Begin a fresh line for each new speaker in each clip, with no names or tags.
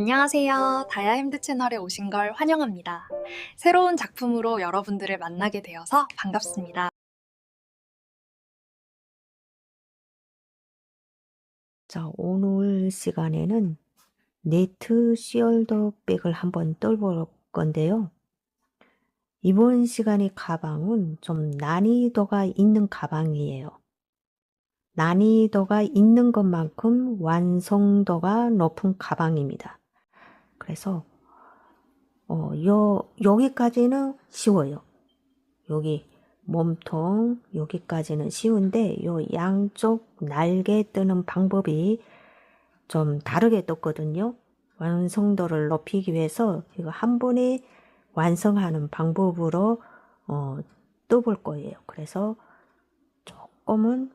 안녕하세요. 다이아핸드 채널에 오신 걸 환영합니다. 새로운 작품으로 여러분들을 만나게 되어서 반갑습니다.
자, 오늘 시간에는 네트 숄더 백을 한번 떠볼 건데요. 이번 시간의 가방은 좀 난이도가 있는 가방이에요. 난이도가 있는 것만큼 완성도가 높은 가방입니다. 그래서 여기까지는 쉬워요. 여기 몸통 여기까지는 쉬운데 요 양쪽 날개 뜨는 방법이 좀 다르게 떴거든요. 완성도를 높이기 위해서 이거 한 번에 완성하는 방법으로 떠볼 거예요. 그래서 조금은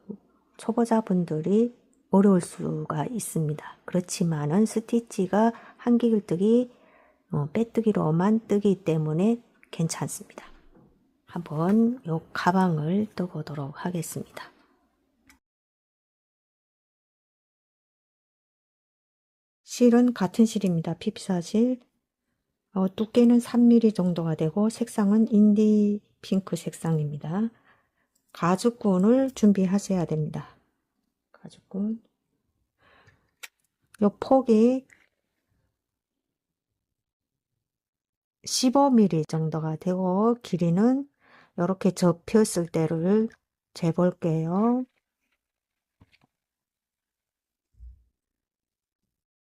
초보자분들이 어려울 수가 있습니다. 그렇지만은 스티치가 한길뜨기, 빼뜨기로만 뜨기 때문에 괜찮습니다. 한번 요 가방을 떠보도록 하겠습니다. 실은 같은 실입니다. 핍사실. 두께는 3mm 정도가 되고 색상은 인디 핑크 색상입니다. 가죽끈을 준비하셔야 됩니다. 가죽끈. 요 폭이 15mm 정도가 되고 길이는 이렇게 접혔을 때를 재볼게요.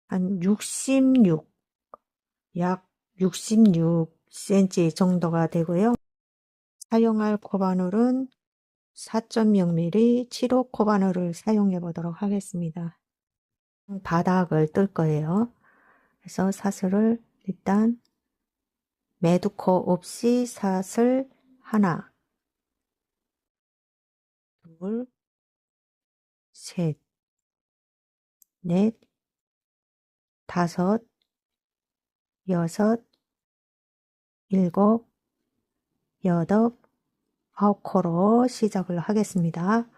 한 66, 약 66cm 정도가 되고요. 사용할 코바늘은 4.0mm 7호 코바늘을 사용해 보도록 하겠습니다. 바닥을 뜰 거예요. 그래서 사슬을 일단 매두코 없이 사슬 하나, 둘, 셋, 넷, 다섯, 여섯, 일곱, 여덟, 아홉 코로 시작을 하겠습니다.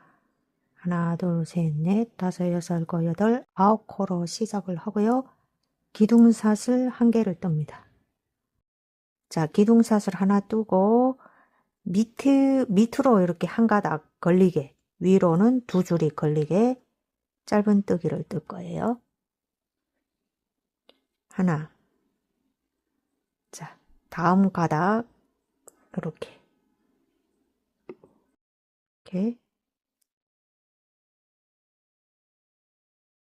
하나, 둘, 셋, 넷, 다섯, 여섯, 일곱, 여덟, 아홉 코로 시작을 하고요. 기둥사슬 한 개를 뜹니다. 자, 기둥사슬 하나 뜨고 밑으로 이렇게 한 가닥 걸리게, 위로는 두 줄이 걸리게 짧은뜨기를 뜰 거예요. 하나. 자, 다음 가닥 이렇게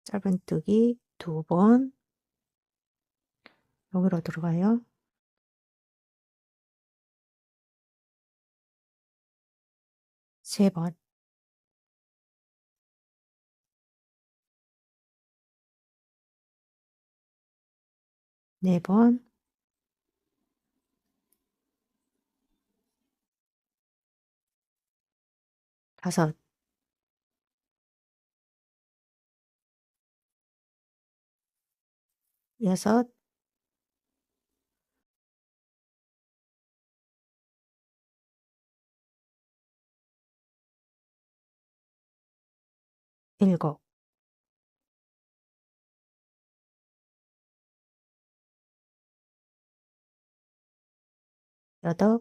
짧은뜨기 두 번 여기로 들어가요. 세 번. 네 번. 다섯. 여섯. 일곱. 여덟.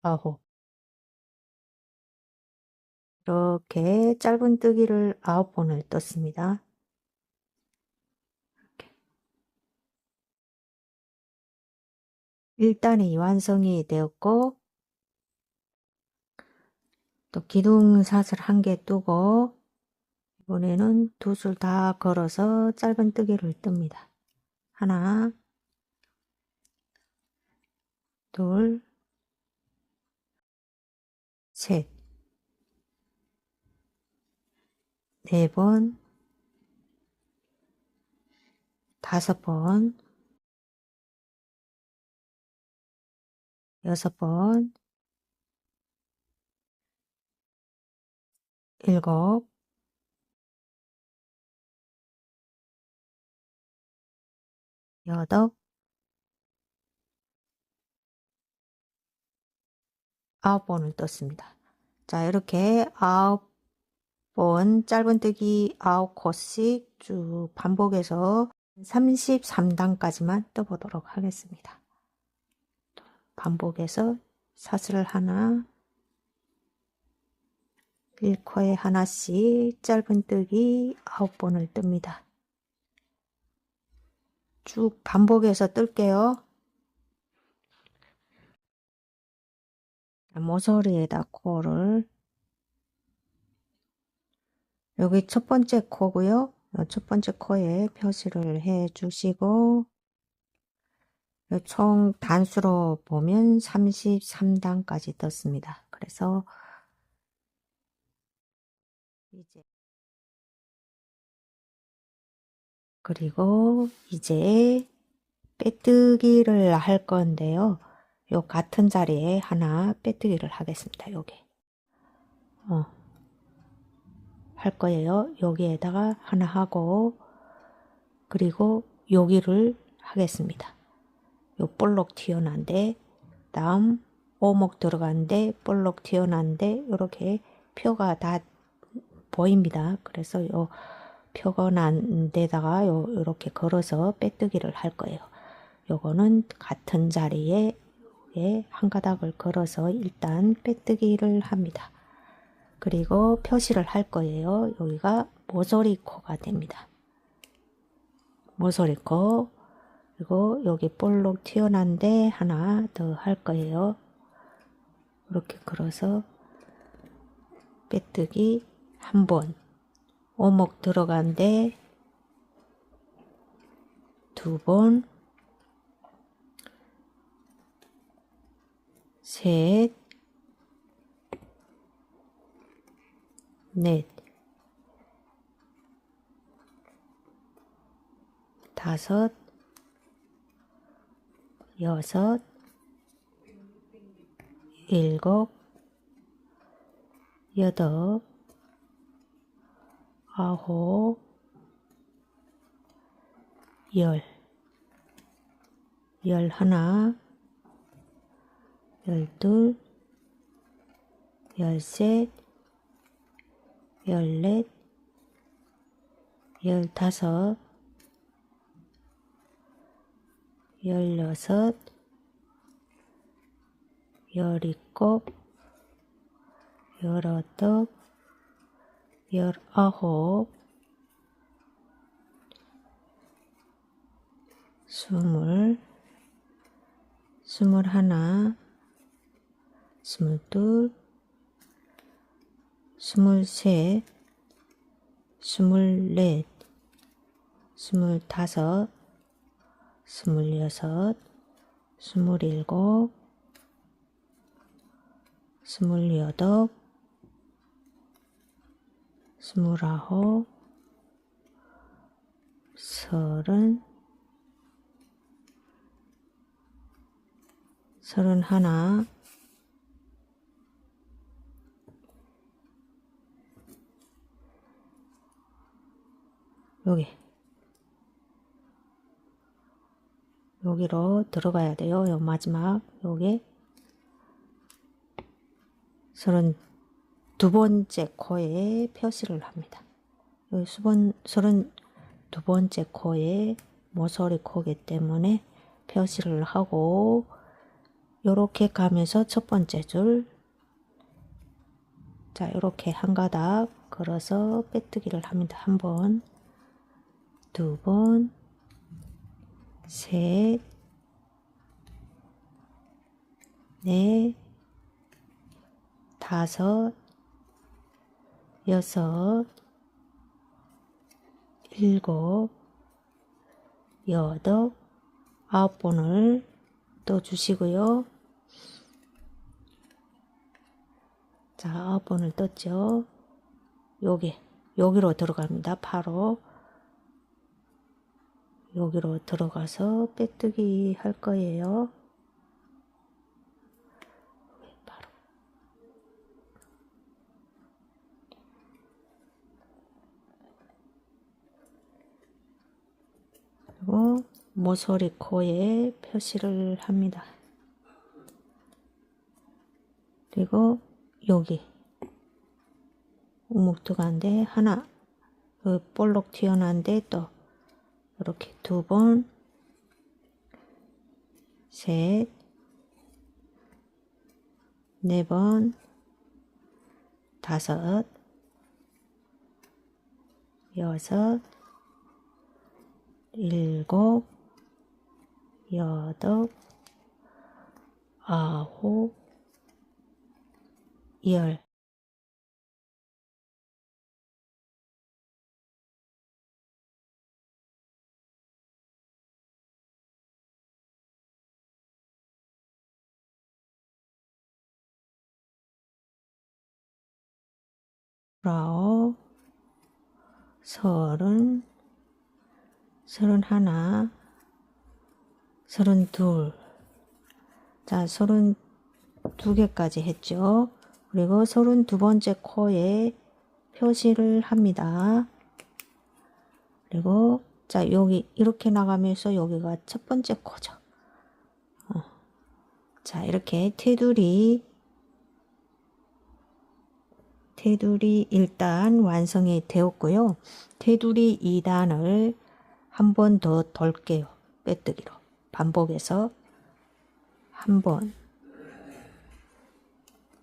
아홉. 이렇게 짧은뜨기를 9번을 떴습니다. 이렇게. 1단이 완성이 되었고 또 기둥사슬 한 개 뜨고 이번에는 두 줄 다 걸어서 짧은뜨기를 뜹니다. 하나, 둘, 셋, 네 번, 다섯 번, 여섯 번, 일곱, 여덟, 9번을 떴습니다. 자, 이렇게 9번 짧은뜨기 9코씩 쭉 반복해서 33단까지만 떠보도록 하겠습니다. 반복해서 사슬 하나, 1코에 하나씩 짧은뜨기 9번을 뜹니다. 쭉 반복해서 뜰게요. 모서리에다 코를, 여기 첫 번째 코고요. 첫 번째 코에 표시를 해 주시고, 총 단수로 보면 33단까지 떴습니다. 그래서 이제 그리고 이제 빼뜨기를 할 건데요. 요 같은 자리에 하나 빼뜨기를 하겠습니다. 요게 할 거예요. 여기에다가 하나 하고, 그리고 여기를 하겠습니다. 요 볼록 튀어난데, 다음 오목 들어간데 볼록 튀어난데 이렇게 표가 다 보입니다. 그래서 요 표가 난 데다가 요렇게 걸어서 빼뜨기를 할 거예요. 요거는 같은 자리에 한 가닥을 걸어서 일단 빼뜨기를 합니다. 그리고 표시를 할 거예요. 여기가 모서리 코가 됩니다. 모서리 코. 그리고 여기 볼록 튀어난데 하나 더 할 거예요. 이렇게 걸어서 빼뜨기 한 번, 오목 들어간데 두 번, 셋, 넷, 다섯, 여섯, 일곱, 여덟, 아홉, 열하나, 열둘, 열셋, 열넷, 열다섯, 열여섯, 열일곱, 열여덟, 열아홉, 스물하나, 스물둘, 스물셋, 스물넷, 스물다섯, 스물여섯, 스물일곱, 스물여덟, 스물아홉, 서른, 서른하나, 여기로 들어가야 돼요. 요 마지막 요게 32번째 코에 표시를 합니다. 여기 32번째 코에 모서리 코기 때문에 표시를 하고, 요렇게 가면서 첫 번째 줄, 자, 요렇게 한 가닥 걸어서 빼뜨기를 합니다. 한 번, 두 번, 셋, 넷, 다섯, 여섯, 일곱, 여덟, 9번을 떠주시고요. 자, 9번을 떴죠. 여기로 들어갑니다. 바로 여기로 들어가서 빼뜨기 할 거예요. 바로 그리고 모서리 코에 표시를 합니다. 그리고 여기 우묵투가인데 하나 그 볼록 튀어나온데 또 이렇게 2번, 셋, 4번, 5, 6, 7, 8, 9, 10. 아홉, 30, 31, 32. 자, 32개까지 했죠. 그리고 32번째 코에 표시를 합니다. 그리고 자, 여기 이렇게 나가면서 여기가 첫 번째 코죠. 자, 이렇게 테두리 일단 완성이 되었고요. 테두리 2단을 한 번 더 돌게요. 빼뜨기로 반복해서 한 번,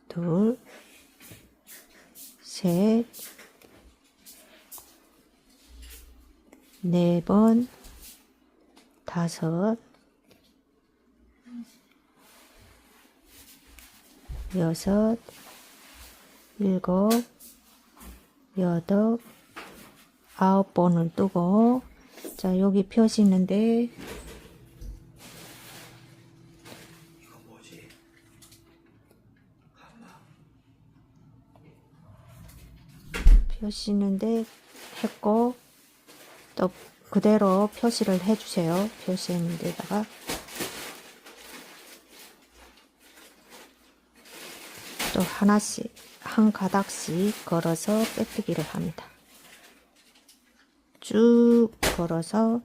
둘, 셋, 4번, 5, 6, 7, 8, 9번을 뜨고 자, 여기 표시 있는데 표시 있는데 했고 또 그대로 표시를 해주세요. 표시했는 데다가 또 하나씩 한 가닥씩 걸어서 빼뜨기를 합니다. 쭉 걸어서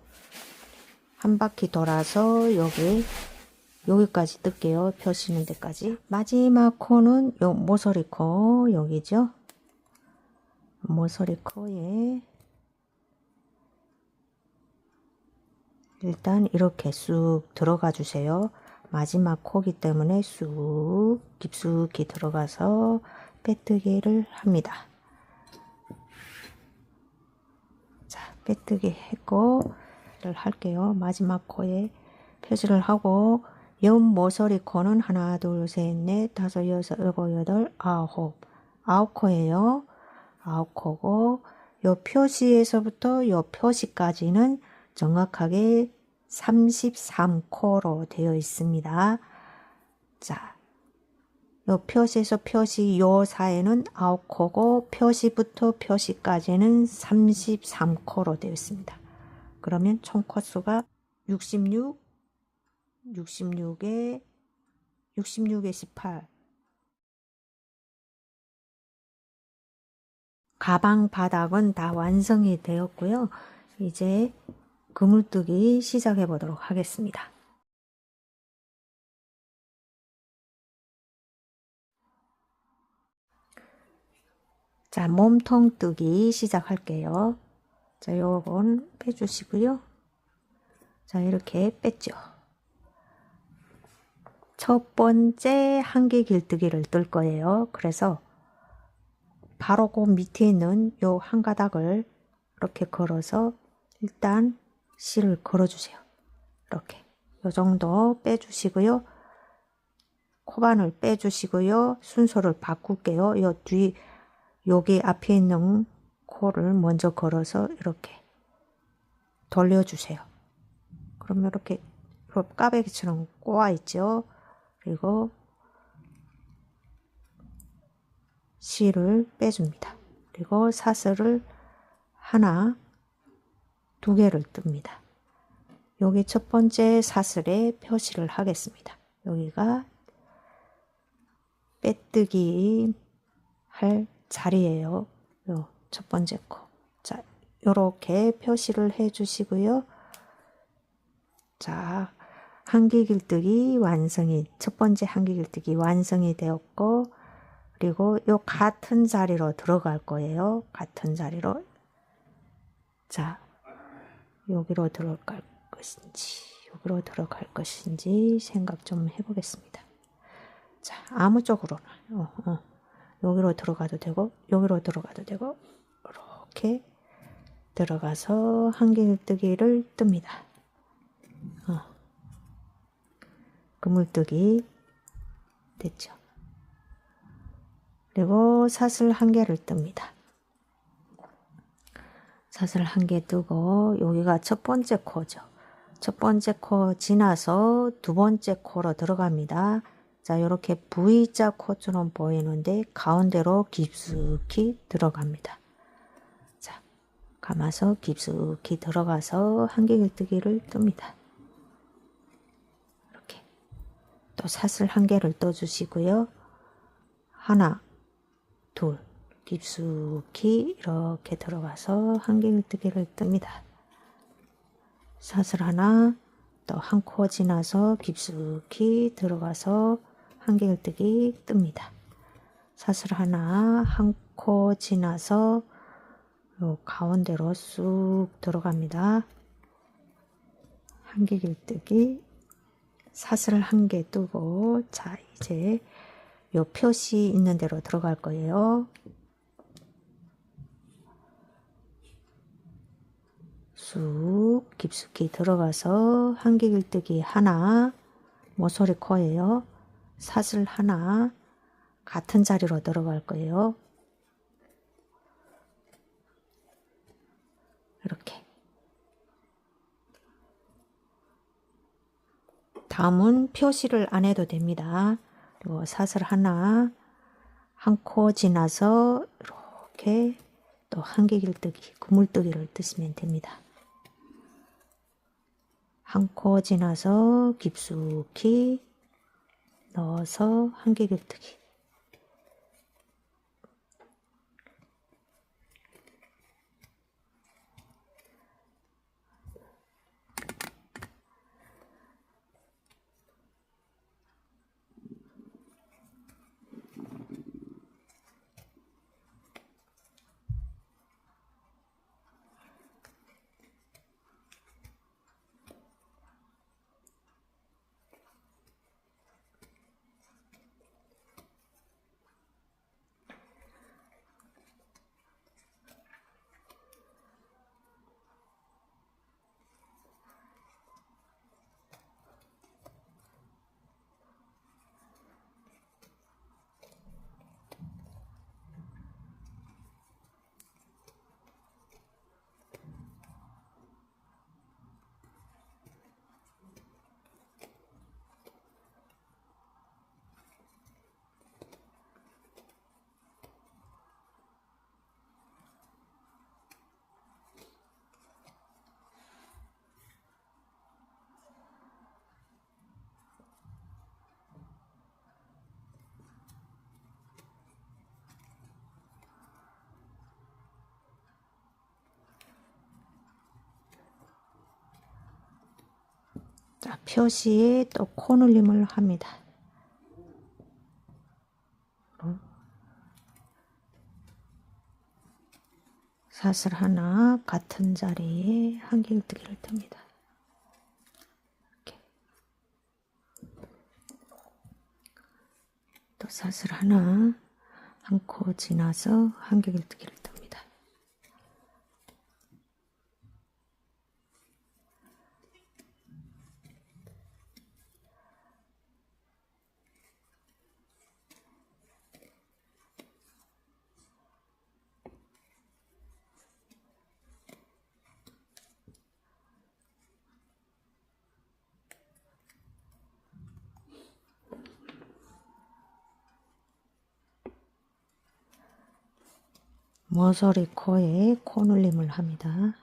한 바퀴 돌아서 여기까지 뜰게요. 표시는 데까지. 마지막 코는 요 모서리 코 여기죠. 모서리 코에 일단 이렇게 쑥 들어가 주세요. 마지막 코기 때문에 쑥 깊숙이 들어가서 빼뜨기를 합니다. 자, 빼뜨기 했고 할게요. 마지막 코에 표시를 하고 옆 모서리 코는 하나, 둘, 셋, 넷, 다섯, 여섯, 일곱, 여덟, 아홉 코예요. 9코고 요 표시에서부터 요 표시까지는 정확하게 33코로 되어 있습니다. 자, 요 표시에서 표시 요 사이는 9코고 표시부터 표시까지는 33코로 되어 있습니다. 그러면 총 코수가 66, 66에 18. 가방 바닥은 다 완성이 되었고요. 이제 그물뜨기 시작해 보도록 하겠습니다. 자, 몸통 뜨기 시작할게요. 자, 요건 빼주시고요. 자, 이렇게 뺐죠. 첫 번째 한개 길뜨기를 뜰 거예요. 그래서 바로 그 밑에 있는 요 한 가닥을 이렇게 걸어서 일단 실을 걸어주세요. 이렇게 요 정도 빼주시고요. 코바늘 빼주시고요. 순서를 바꿀게요. 요 뒤 여기 앞에 있는 코를 먼저 걸어서 이렇게 돌려주세요. 그러면 이렇게 까베기처럼 꼬아 있죠. 그리고 실을 빼줍니다. 그리고 사슬을 하나, 2개를 뜹니다. 여기 첫 번째 사슬에 표시를 하겠습니다. 여기가 빼뜨기 할 자리예요. 요 첫 번째 코. 자, 요렇게 표시를 해 주시고요. 자, 한길길뜨기 완성이, 첫 번째 한길길뜨기 완성이 되었고, 그리고 요 같은 자리로 들어갈 거예요. 같은 자리로. 자, 여기로 들어갈 것인지, 여기로 들어갈 것인지 생각 좀 해보겠습니다. 자, 아무 쪽으로나. 여기로 들어가도 되고, 여기로 들어가도 되고, 이렇게 들어가서 한길뜨기를 뜹니다. 그물뜨기 됐죠. 그리고 사슬 한 개를 뜹니다. 사슬 한 개 뜨고 여기가 첫 번째 코죠. 첫 번째 코 지나서 두 번째 코로 들어갑니다. 자, 이렇게 V자 코처럼 보이는데 가운데로 깊숙이 들어갑니다. 자, 감아서 깊숙이 들어가서 한길뜨기를 뜹니다. 이렇게 또 사슬 한 개를 떠주시고요. 하나, 둘, 깊숙이 이렇게 들어가서 한길뜨기를 뜹니다. 사슬 하나, 또 한 코 지나서 깊숙이 들어가서 한길뜨기 뜹니다. 사슬 하나, 한 코 지나서 요 가운데로 쑥 들어갑니다. 한길뜨기, 사슬 한 개 뜨고, 자, 이제 요 표시 있는 대로 들어갈 거예요. 쑥 깊숙이 들어가서 한길뜨기 하나, 모서리 코예요. 사슬 하나, 같은 자리로 들어갈 거예요. 이렇게. 다음은 표시를 안 해도 됩니다. 그리고 사슬 하나, 한 코 지나서 이렇게 또 한길뜨기, 그물뜨기를 뜨시면 됩니다. 한 코 지나서 깊숙이 넣어서 한길뜨기. 자, 표시에 또 코눌림을 합니다. 사슬 하나 같은 자리에 한길뜨기를 뜹니다. 이렇게. 또 사슬 하나 한 코 지나서 한길뜨기를 뜹니다. 모서리 코에 코눌림을 합니다.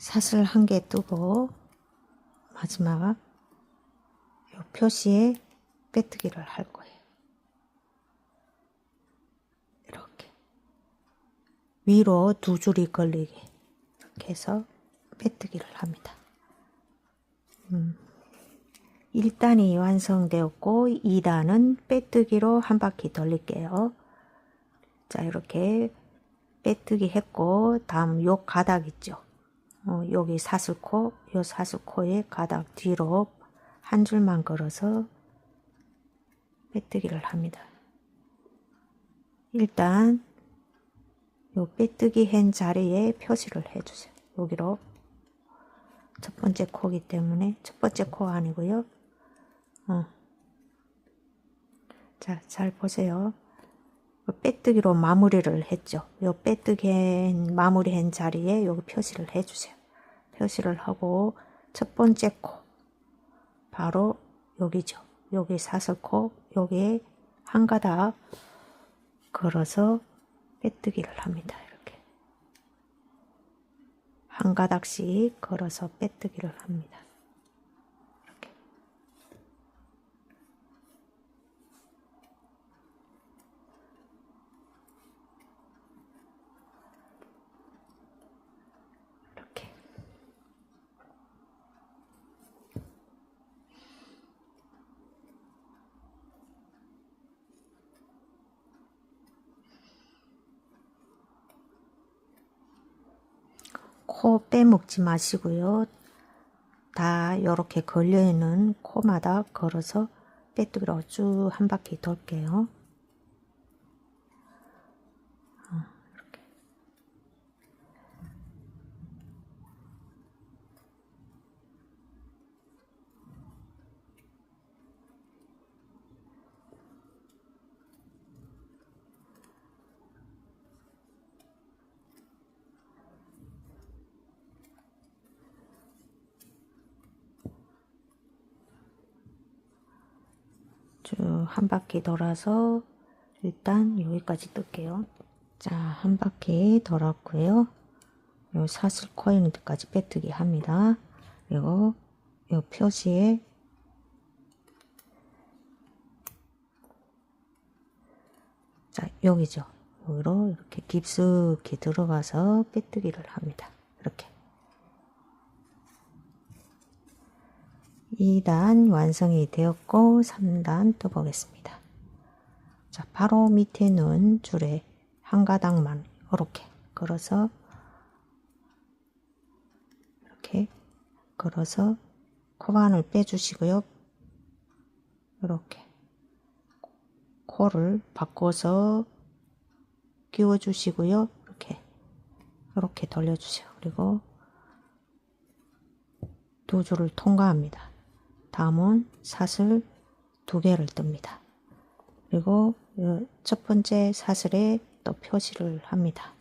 사슬 한 개 뜨고 마지막 이 표시에 빼뜨기를 할 거예요. 이렇게 위로 두 줄이 걸리게 이렇게 해서 빼뜨기를 합니다. 1단이 완성되었고 2단은 빼뜨기로 한 바퀴 돌릴게요. 자, 이렇게 빼뜨기 했고 다음 요 가닥 있죠. 여기 사슬코, 요 사슬코의 가닥 뒤로 한 줄만 걸어서 빼뜨기를 합니다. 일단 요 빼뜨기 한 자리에 표시를 해주세요. 여기로 첫 번째 코기 때문에 첫 번째 코 아니고요. 자, 잘 보세요. 빼뜨기로 마무리를 했죠. 요 빼뜨기 마무리한 자리에 여기 표시를 해주세요. 표시를 하고 첫 번째 코 바로 여기죠. 여기 사슬코 여기에 한 가닥 걸어서 빼뜨기를 합니다. 이렇게 한 가닥씩 걸어서 빼뜨기를 합니다. 이렇게 이렇게 코 빼먹지 마시고요. 다 이렇게 걸려있는 코마다 걸어서 빼뜨기로 쭉 한 바퀴 돌게요. 이렇게. 쭉 한 바퀴 돌아서 일단 여기까지 뜰게요. 자, 한 바퀴 돌았고요. 요 사슬 코인 데까지 빼뜨기 합니다. 그리고 요 표시에 자, 여기죠. 여기로 이렇게 깊숙이 들어가서 빼뜨기를 합니다. 이렇게 2단 완성이 되었고 3단 떠보겠습니다. 자, 바로 밑에 있는 줄에 한 가닥만 이렇게 걸어서 이렇게 걸어서 코반을 빼주시고요. 이렇게 코를 바꿔서 끼워 주시고요. 이렇게 돌려주세요. 그리고 두 줄을 통과합니다. 다음은 사슬 두 개를 뜹니다. 그리고 첫 번째 사슬에 또 표시를 합니다.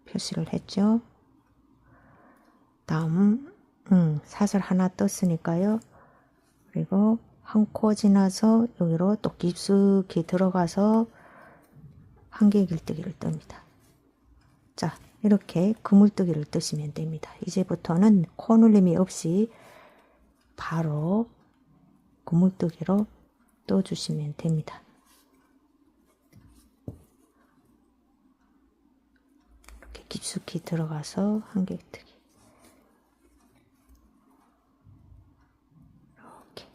표시를 했죠. 다음 사슬 하나 떴으니까요. 그리고 한 코 지나서 여기로 또 깊숙이 들어가서 한 개 길뜨기를 뜹니다. 자, 이렇게 그물뜨기를 뜨시면 됩니다. 이제부터는 코 눌림이 없이 바로 그물뜨기로 떠주시면 됩니다. 이렇게 깊숙이 들어가서 한 개 뜨기. 이렇게.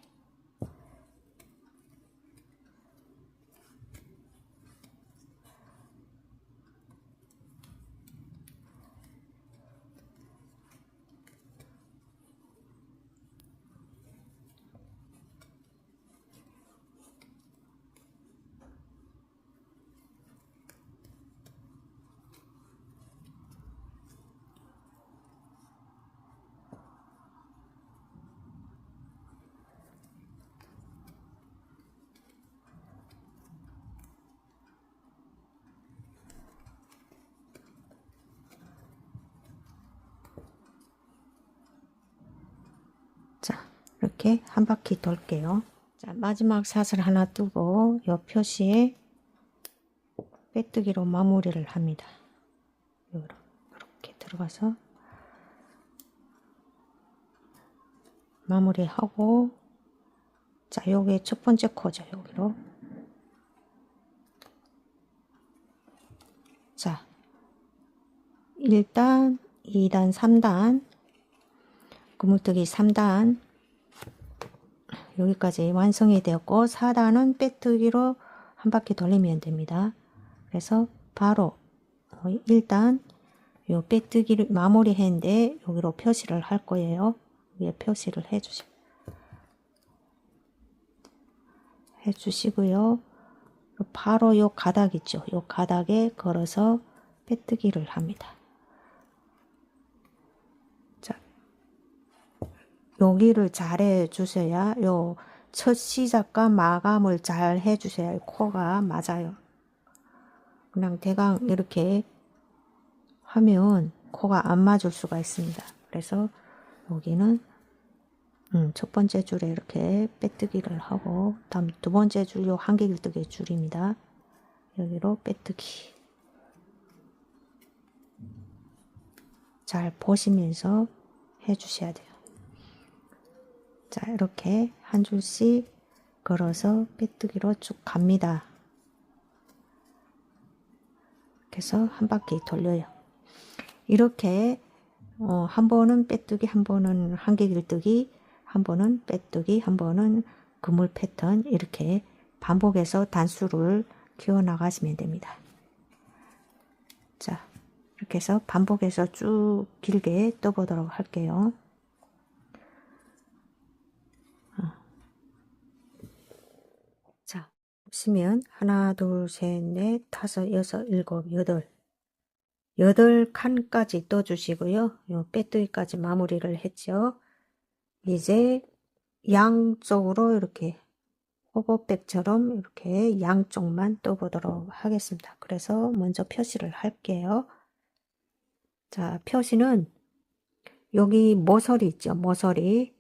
자, 이렇게 한 바퀴 돌게요. 자, 마지막 사슬 하나 뜨고 이 표시에 빼뜨기로 마무리를 합니다. 이렇게 들어가서 마무리하고, 자, 요게 첫 번째 코죠. 여기로. 자, 1단, 2단, 3단, 그물뜨기 3단 여기까지 완성이 되었고, 4단은 빼뜨기로 한 바퀴 돌리면 됩니다. 그래서 바로 1단 요 빼뜨기를 마무리 했는데 여기로 표시를 할 거예요. 위에 표시를 해주시고요. 바로 요 가닥 있죠. 요 가닥에 걸어서 빼뜨기를 합니다. 자, 여기를 잘 해주셔야, 요 첫 시작과 마감을 잘 해주셔야 코가 맞아요. 그냥 대강 이렇게 하면 코가 안 맞을 수가 있습니다. 그래서 여기는 첫 번째 줄에 이렇게 빼뜨기를 하고, 다음 두 번째 줄 요 한길뜨기 줄입니다. 여기로 빼뜨기. 잘 보시면서 해주셔야 돼요. 자, 이렇게 한 줄씩 걸어서 빼뜨기로 쭉 갑니다. 그래서 한 바퀴 돌려요. 이렇게 한 번은 빼뜨기, 한 번은 한길뜨기, 한 번은 빼뜨기, 한 번은 그물 패턴, 이렇게 반복해서 단수를 키워 나가시면 됩니다. 자, 이렇게 해서 반복해서 쭉 길게 떠보도록 할게요. 자, 보시면 하나, 둘, 셋, 넷, 다섯, 여섯, 일곱, 여덟 8칸까지 떠주시고요. 요 빼뜨기까지 마무리를 했죠. 이제 양쪽으로 이렇게 호버백처럼 이렇게 양쪽만 떠보도록 하겠습니다. 그래서 먼저 표시를 할게요. 자, 표시는 여기 모서리 있죠. 모서리.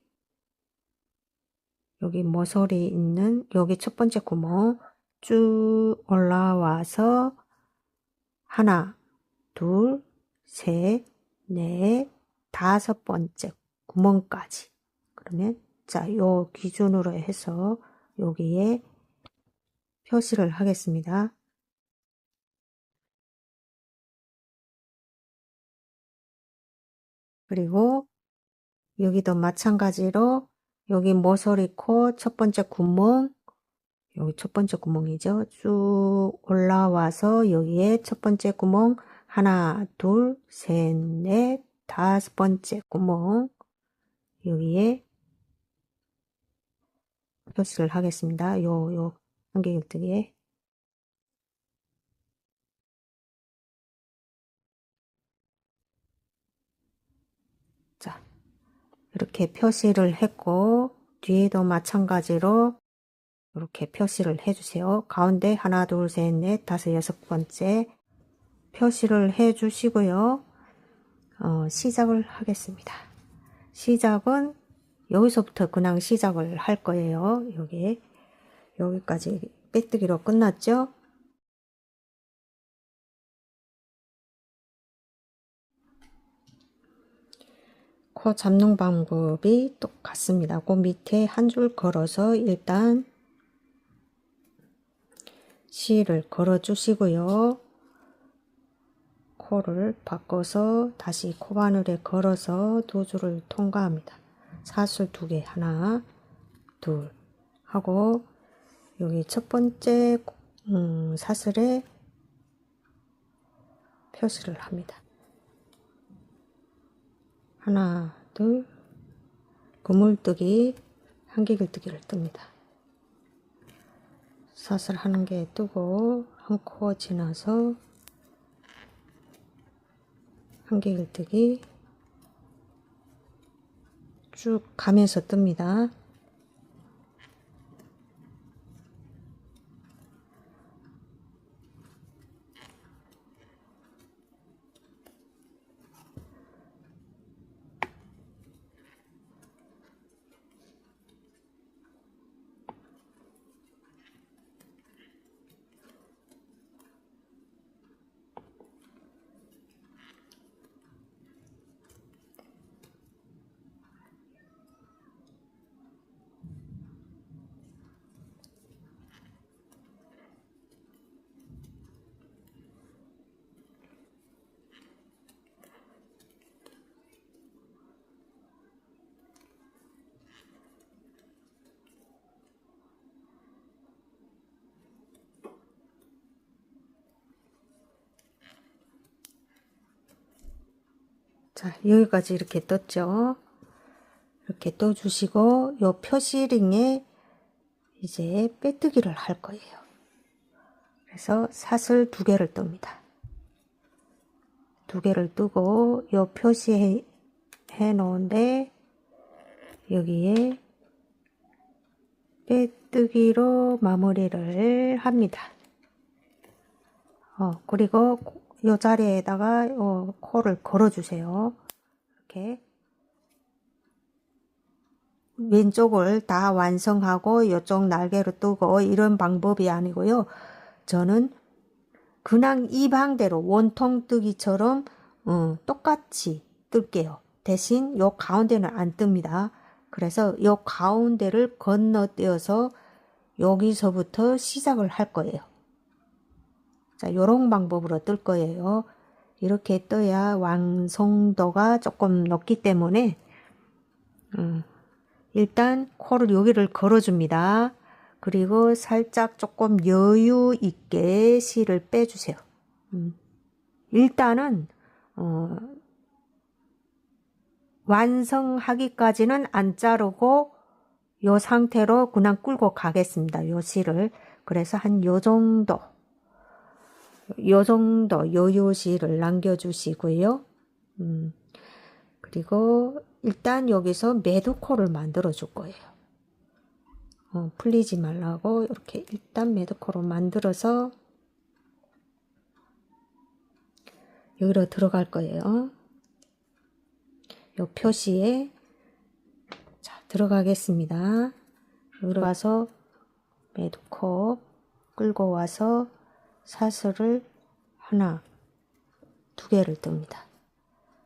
여기 모서리 있는 여기 첫 번째 구멍 쭉 올라와서 하나, 둘, 셋, 넷, 다섯 번째 구멍까지. 그러면 자, 요 기준으로 해서 여기에 표시를 하겠습니다. 그리고 여기도 마찬가지로 여기 모서리 코 첫 번째 구멍, 여기 첫 번째 구멍이죠. 쭉 올라와서 여기에 첫 번째 구멍 하나, 둘, 셋, 넷, 다섯 번째 구멍 여기에 표시를 하겠습니다. 요 한길뜨기에. 자, 이렇게 표시를 했고, 뒤에도 마찬가지로 이렇게 표시를 해주세요. 가운데 하나, 둘, 셋, 넷, 다섯, 여섯 번째 표시를 해주시고요. 시작을 하겠습니다. 시작은 여기서부터 그냥 시작을 할 거예요. 여기까지 빼뜨기로 끝났죠? 코 잡는 방법이 똑같습니다. 그 밑에 한 줄 걸어서 일단 실을 걸어 주시고요. 코를 바꿔서 다시 코바늘에 걸어서 두 줄을 통과합니다. 사슬 두 개, 하나, 둘 하고 여기 첫 번째 사슬에 표시를 합니다. 하나, 둘, 그물뜨기, 한길뜨기를 뜹니다. 사슬 한 개 뜨고 한 코 지나서 한길뜨기 쭉 가면서 뜹니다. 자, 여기까지 이렇게 떴죠. 이렇게 떠주시고 요 표시링에 이제 빼뜨기를 할 거예요. 그래서 사슬 2개를 뜹니다. 2개를 뜨고 요 표시해 놓은데 여기에 빼뜨기로 마무리를 합니다. 그리고 요 자리에다가 코를 걸어주세요. 이렇게 왼쪽을 다 완성하고 이쪽 날개로 뜨고 이런 방법이 아니고요. 저는 그냥 이 방대로 원통 뜨기처럼 똑같이 뜰게요. 대신 요 가운데는 안 뜹니다. 그래서 요 가운데를 건너뛰어서 여기서부터 시작을 할 거예요. 자, 요런 방법으로 뜰 거예요. 이렇게 떠야 완성도가 조금 높기 때문에 일단 코를 여기를 걸어줍니다. 그리고 살짝 조금 여유 있게 실을 빼주세요. 일단은 완성하기까지는 안 자르고 요 상태로 그냥 끌고 가겠습니다. 요 실을. 그래서 한 요 정도 여유실을 남겨주시고요. 그리고 일단 여기서 매두코를 만들어 줄 거예요. 풀리지 말라고 이렇게 일단 매두코로 만들어서 여기로 들어갈 거예요. 요 표시에 자, 들어가겠습니다. 여기로 와서 매두코 끌고 와서 사슬을 하나, 2개를 뜹니다.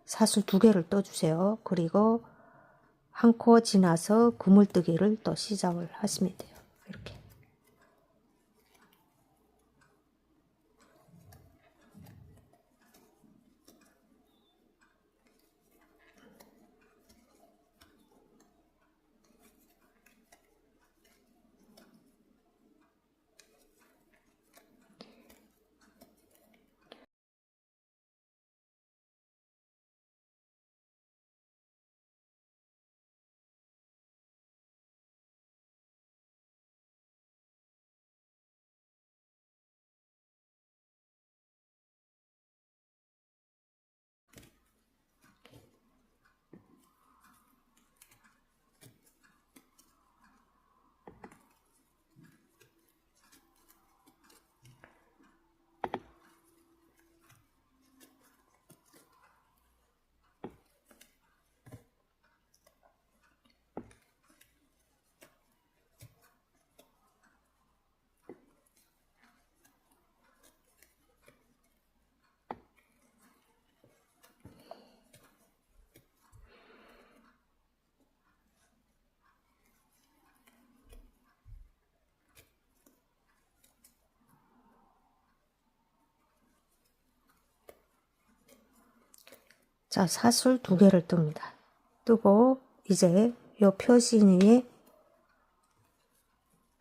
사슬 2개를 떠주세요. 그리고 한 코 지나서 그물뜨기를 또 시작을 하시면 돼요. 이렇게. 자, 사슬 2개를 뜹니다. 뜨고 이제 요 표시 위에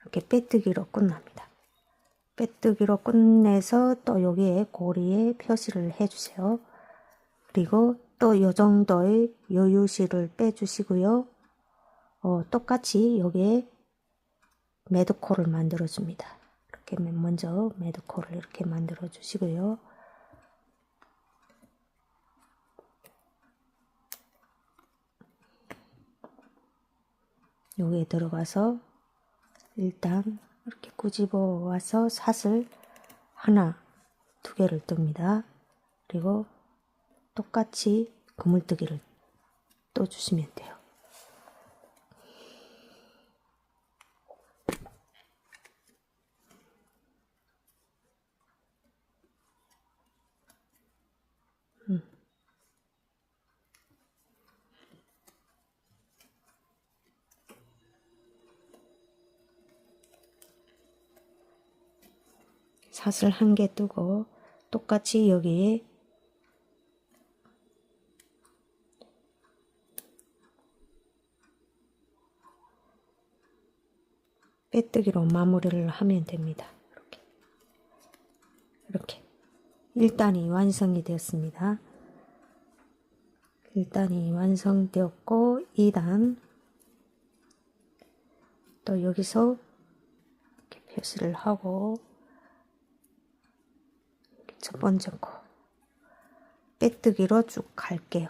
이렇게 빼뜨기로 끝납니다. 빼뜨기로 끝내서 또 여기에 고리에 표시를 해주세요. 그리고 또 요 정도의 여유실을 빼주시고요. 똑같이 여기에 매드코를 만들어 줍니다. 이렇게 먼저 매드코를 이렇게 만들어 주시고요. 여기에 들어가서 일단 이렇게 꼬집어 와서 사슬 하나, 2개를 뜹니다. 그리고 똑같이 그물뜨기를 떠주시면 돼요. 사슬 1개 뜨고 똑같이 여기에 빼뜨기로 마무리를 하면 됩니다. 이렇게 1단이 완성이 되었습니다. 1단이 완성되었고 2단 또 여기서 이렇게 표시를 하고 첫 번째 코 빼뜨기로 쭉 갈게요.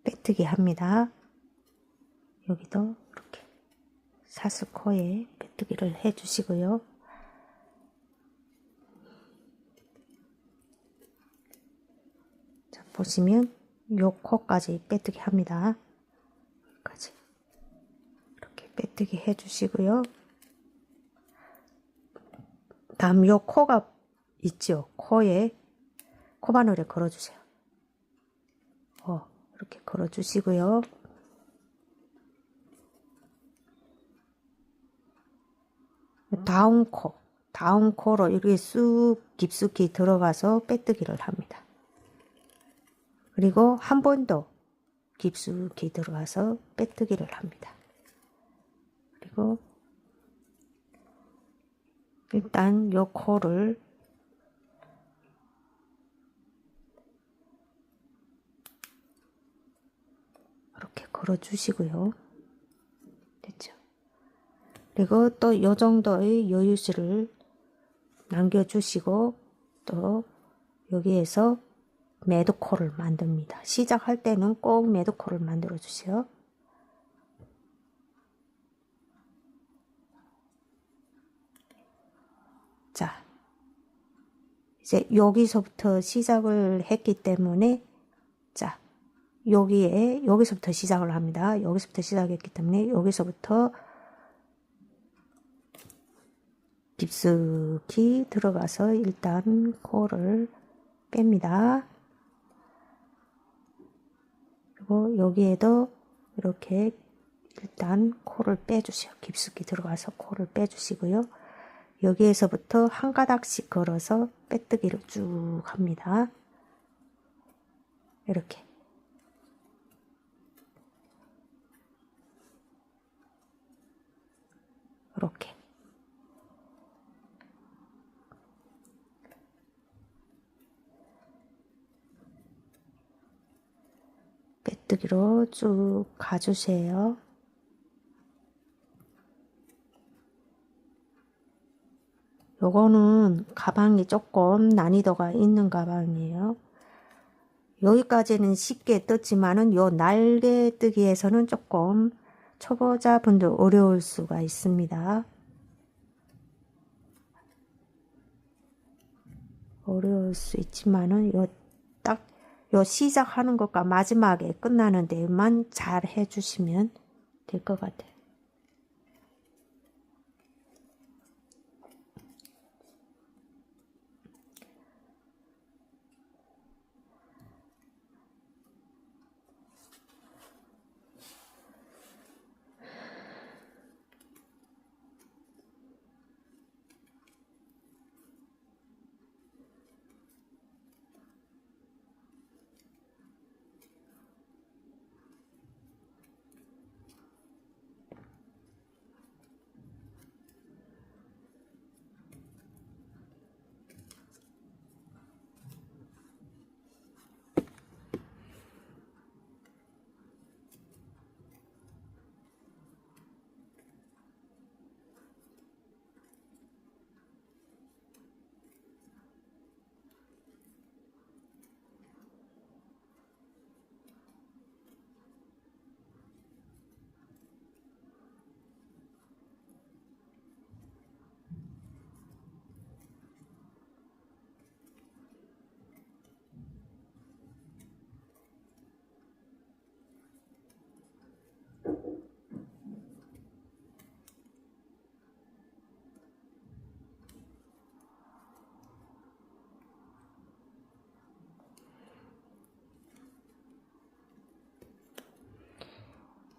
빼뜨기 합니다. 여기도 이렇게 사슬코에 빼뜨기를 해 주시고요. 자, 보시면 요 코까지 빼뜨기 합니다. 여기까지 이렇게 빼뜨기 해 주시고요. 다음 요 코가 있죠. 코에 코바늘에 걸어 주세요. 이렇게 걸어 주시고요. 다운 코로 이렇게 쑥 깊숙이 들어가서 빼뜨기를 합니다. 그리고 한 번 더 깊숙이 들어가서 빼뜨기를 합니다. 그리고 일단 요 코를 이렇게 걸어 주시고요. 됐죠? 그리고 또 요 정도의 여유수를 남겨 주시고 또 여기에서 매듭코를 만듭니다. 시작할 때는 꼭 매듭코를 만들어 주세요. 자, 이제 여기서부터 시작을 했기 때문에 자, 여기서부터 시작을 합니다. 여기서부터 시작했기 때문에 여기서부터 깊숙이 들어가서 일단 코를 뺍니다. 그리고 여기에도 이렇게 일단 코를 빼주세요. 깊숙이 들어가서 코를 빼주시고요. 여기에서부터 한 가닥씩 걸어서 빼뜨기를 쭉 합니다. 이렇게. 이렇게. 빼뜨기로 쭉 가주세요. 요거는 가방이 조금 난이도가 있는 가방이에요. 여기까지는 쉽게 떴지만은 요 날개 뜨기에서는 조금 초보자분들 어려울 수가 있습니다. 어려울 수 있지만은 요 시작하는 것과 마지막에 끝나는 데만 잘 해주시면 될 것 같아요.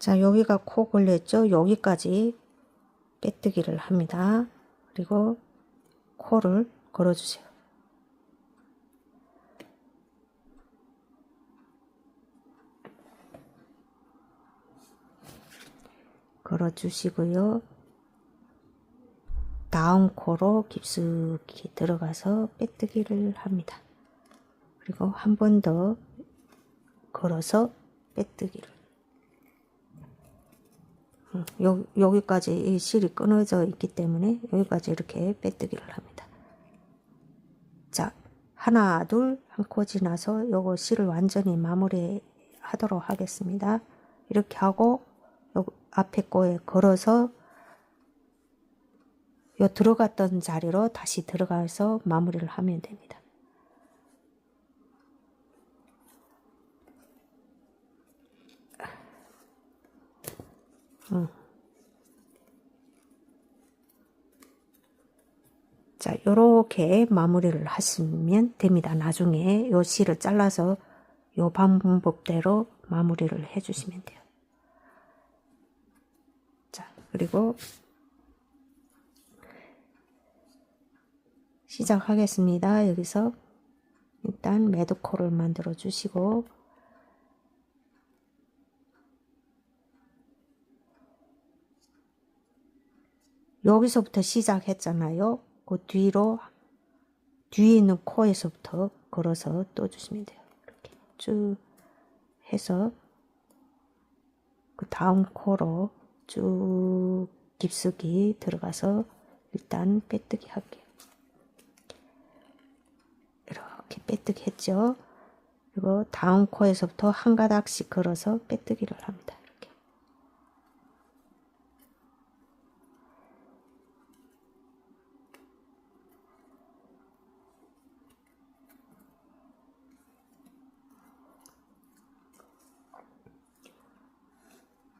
자, 여기가 코 걸렸죠? 여기까지 빼뜨기를 합니다. 그리고 코를 걸어주세요. 걸어주시고요. 다음 코로 깊숙이 들어가서 빼뜨기를 합니다. 그리고 한 번 더 걸어서 빼뜨기를. 여기까지 이 실이 끊어져 있기 때문에 여기까지 이렇게 빼뜨기를 합니다. 자, 하나, 둘, 한 코 지나서 요거 실을 완전히 마무리 하도록 하겠습니다. 이렇게 하고 요 앞에 코에 걸어서 요 들어갔던 자리로 다시 들어가서 마무리를 하면 됩니다. 자, 요렇게 마무리를 하시면 됩니다. 나중에 요 실을 잘라서 요 방법대로 마무리를 해 주시면 돼요. 자, 그리고 시작하겠습니다. 여기서 일단 매듭코를 만들어 주시고 여기서부터 시작했잖아요. 그 뒤로 뒤에 있는 코에서부터 걸어서 떠주시면 돼요. 이렇게 쭉 해서 그 다음 코로 쭉 깊숙이 들어가서 일단 빼뜨기 할게요. 이렇게 빼뜨기 했죠. 그리고 다음 코에서부터 한 가닥씩 걸어서 빼뜨기를 합니다. 이렇게.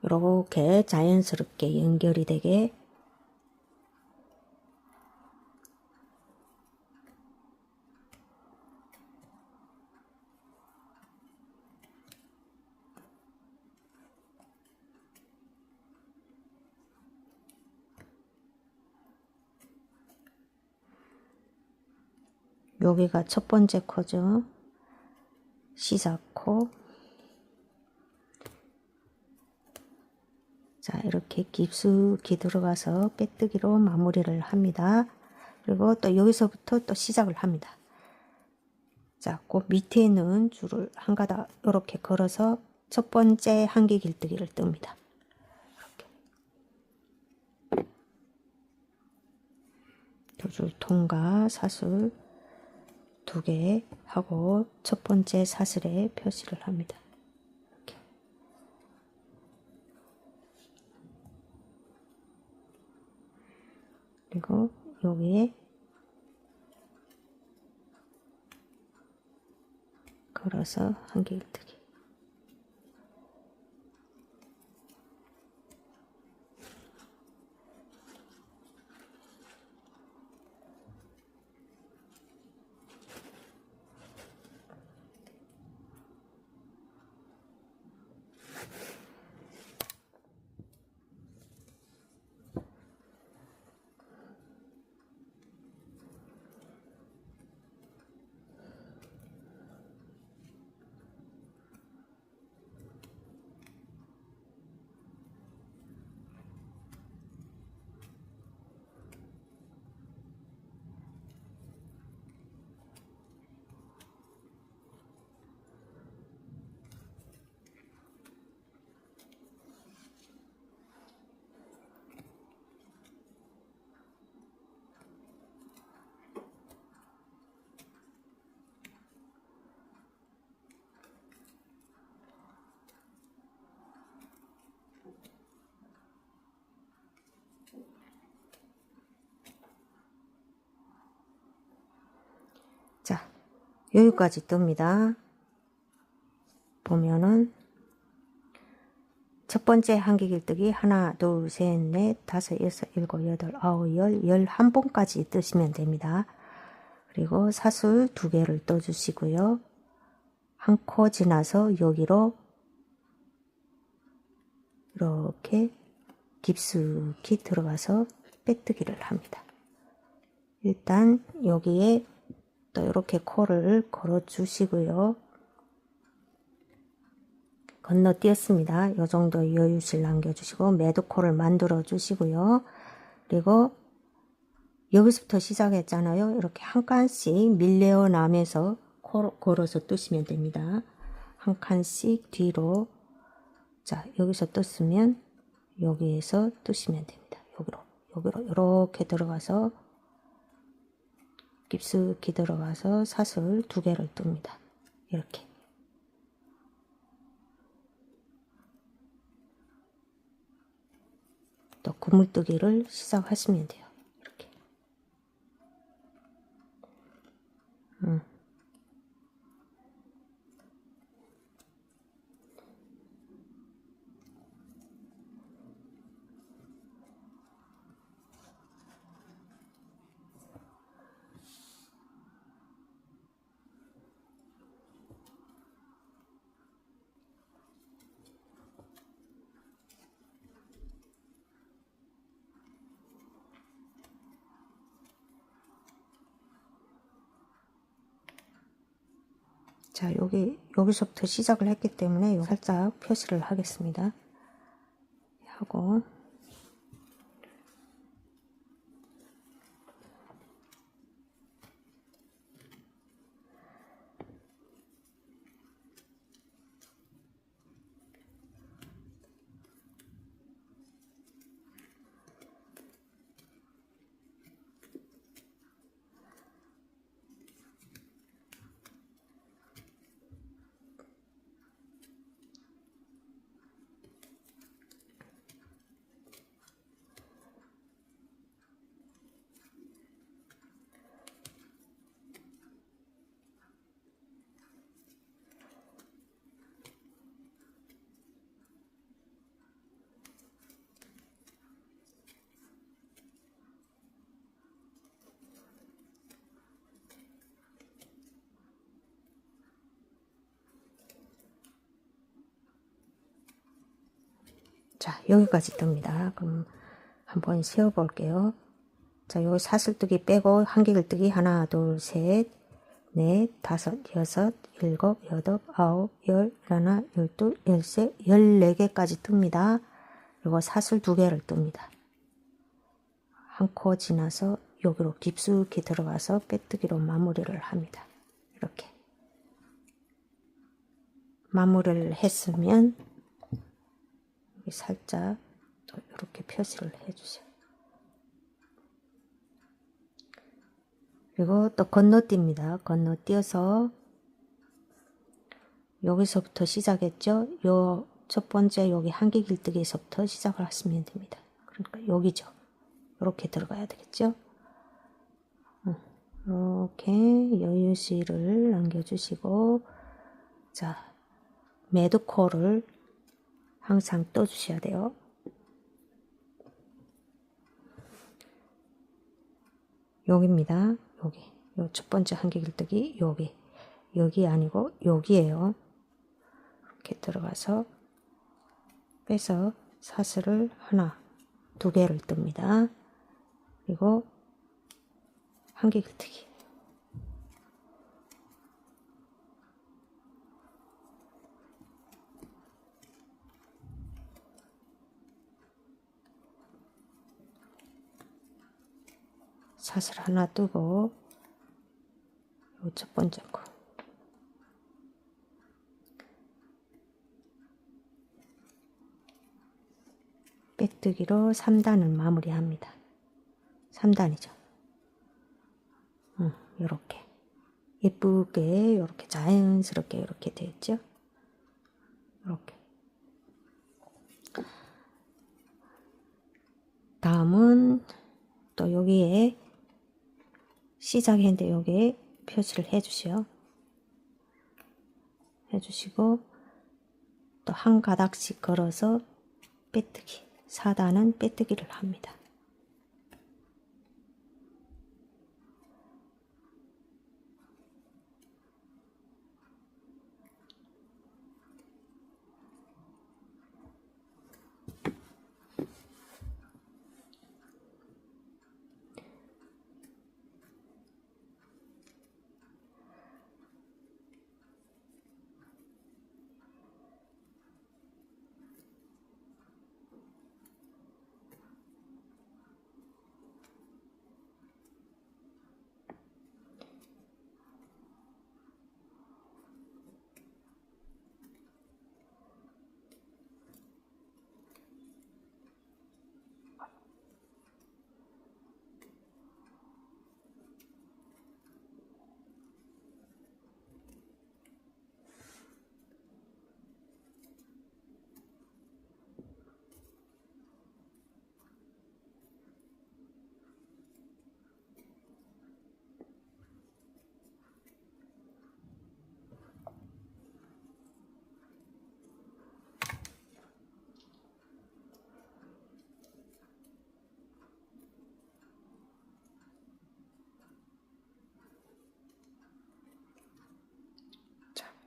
이렇게 자연스럽게 연결이 되게 여기가 첫 번째 코죠. 시작 코. 자, 이렇게 깊숙이 들어가서 빼뜨기로 마무리를 합니다. 그리고 또 여기서부터 또 시작을 합니다. 자, 그 밑에 있는 줄을 한 가닥 이렇게 걸어서 첫 번째 한기 길뜨기를 뜹니다. 이렇게. 두 줄 통과 사슬 2개 하고 첫 번째 사슬에 표시를 합니다. 이렇게. 그리고 여기에 걸어서 한기 길뜨기. 자, 여기까지 뜹니다. 보면은 첫 번째 한기 길뜨기 하나, 둘, 셋, 넷, 다섯, 여섯, 일곱, 여덟, 아홉, 열, 11번까지 뜨시면 됩니다. 그리고 사슬 2개를 떠주시고요. 한 코 지나서 여기로 이렇게 깊숙이 들어가서 빼뜨기를 합니다. 일단 여기에 또 이렇게 코를 걸어 주시고요. 건너뛰었습니다. 이 정도 여유실 남겨주시고 매듭코를 만들어 주시고요. 그리고 여기서부터 시작했잖아요. 이렇게 한 칸씩 밀려 나면서 걸어서 뜨시면 됩니다. 한 칸씩 뒤로. 자, 여기서 떴으면 여기에서 뜨시면 됩니다. 여기로 이렇게 들어가서 깊숙이 들어가서 사슬 2개를 뜹니다. 이렇게. 또 구물뜨기를 시작하시면 돼요. 이렇게. 자, 여기서부터 시작을 했기 때문에 살짝 표시를 하겠습니다. 하고, 자, 여기까지 뜹니다. 그럼 한번 세어 볼게요. 자, 요 사슬뜨기 빼고 한길뜨기 하나, 둘, 셋, 넷, 다섯, 여섯, 일곱, 여덟, 아홉, 열, 하나, 열둘, 열셋, 14개까지 뜹니다. 그리고 사슬 2개를 뜹니다. 한 코 지나서 여기로 깊숙이 들어가서 빼뜨기로 마무리를 합니다. 이렇게. 마무리를 했으면 여기 살짝 또 이렇게 표시를 해주세요. 그리고 또 건너뜁니다. 건너뛰어서 여기서부터 시작했죠. 요 첫 번째 여기 한길뜨기에서부터 시작을 하시면 됩니다. 그러니까 여기죠. 이렇게 들어가야 되겠죠. 이렇게 여유실을 남겨주시고, 자, 매듭코를 항상 떠주셔야 돼요. 여기입니다. 여기. 요 첫 번째 한길뜨기 여기 아니고 여기에요. 이렇게 들어가서 빼서 사슬을 하나, 2개를 뜹니다. 그리고 한길뜨기. 사슬 하나 뜨고 요 첫 번째 코 빼뜨기로 3단을 마무리합니다. 3단이죠. 요렇게 예쁘게 요렇게 자연스럽게 이렇게 되었죠. 이렇게. 다음은 또 여기에 시작했는데 여기에 표시를 해주시오. 해주시고 또 한 가닥씩 걸어서 빼뜨기. 4단은 빼뜨기를 합니다.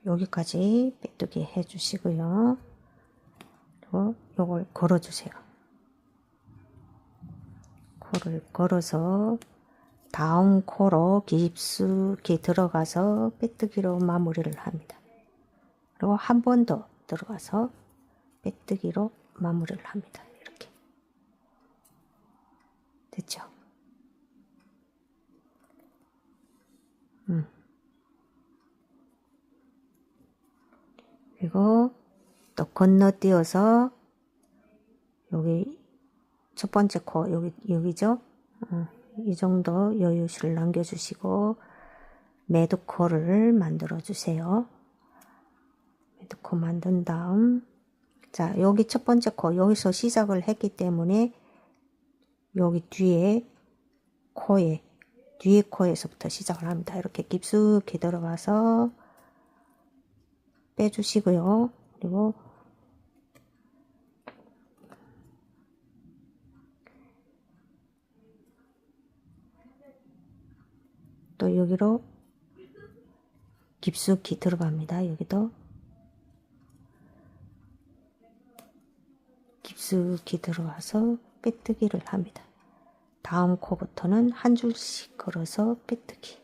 여기까지 빼뜨기 해주시고요. 그리고 요걸 걸어주세요. 코를 걸어서 다음 코로 깊숙이 들어가서 빼뜨기로 마무리를 합니다. 그리고 한 번 더 들어가서 빼뜨기로 마무리를 합니다. 이렇게 됐죠? 그리고 또 건너뛰어서 여기 첫 번째 코 여기죠? 이 정도 여유를 남겨주시고 매듭코를 만들어 주세요. 매듭코 만든 다음, 자, 여기 첫 번째 코 여기서 시작을 했기 때문에 여기 뒤에 코에서부터 시작을 합니다. 이렇게 깊숙이 들어가서 빼주시고요. 그리고 또 여기로 깊숙이 들어갑니다. 여기도 깊숙이 들어와서 빼뜨기를 합니다. 다음 코부터는 한 줄씩 걸어서 빼뜨기.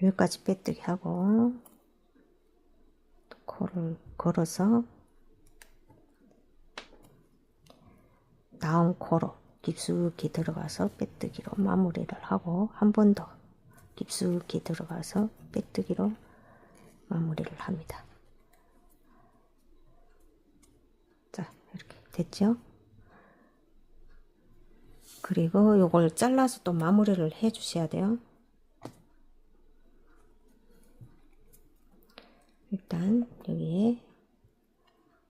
여기까지 빼뜨기 하고 코를 걸어서 다음 코로 깊숙이 들어가서 빼뜨기로 마무리를 하고 한 번 더 깊숙이 들어가서 빼뜨기로 마무리를 합니다. 자, 이렇게 됐죠? 그리고 요걸 잘라서 또 마무리를 해 주셔야 돼요. 일단 여기에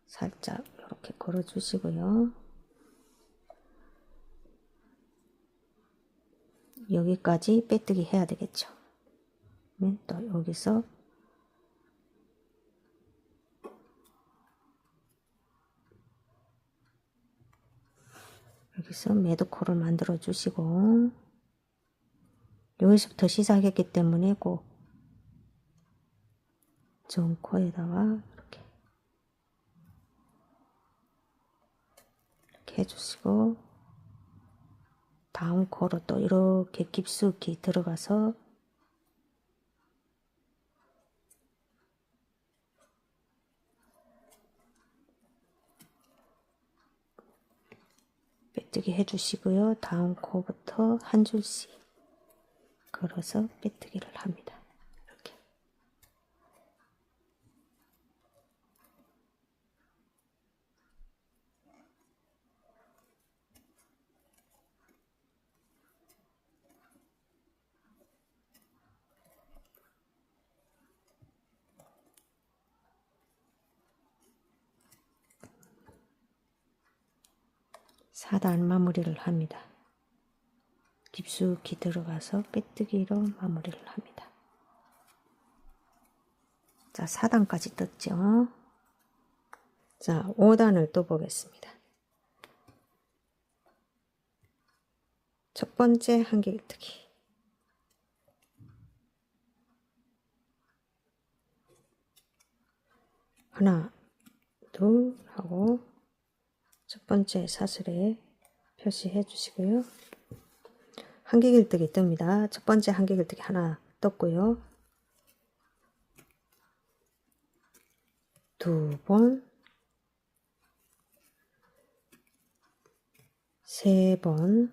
살짝 이렇게 걸어 주시고요. 여기까지 빼뜨기 해야 되겠죠. 또 여기서 매듭코를 만들어 주시고 여기서부터 시작했기 때문에 꼭 전 코에다가 이렇게 해주시고 다음 코로 또 이렇게 깊숙이 들어가서 빼뜨기 해주시고요. 다음 코부터 한 줄씩 걸어서 빼뜨기를 합니다. 이렇게 4단 마무리를 합니다. 깊숙이 들어가서 빼뜨기로 마무리를 합니다. 자, 4단까지 떴죠. 자, 5단을 또 보겠습니다. 첫 번째 한길뜨기, 하나, 둘 하고 첫 번째 사슬에 표시해 주시고요. 한길뜨기 뜹니다. 첫 번째 한길뜨기 하나 떴고요. 두 번, 세 번,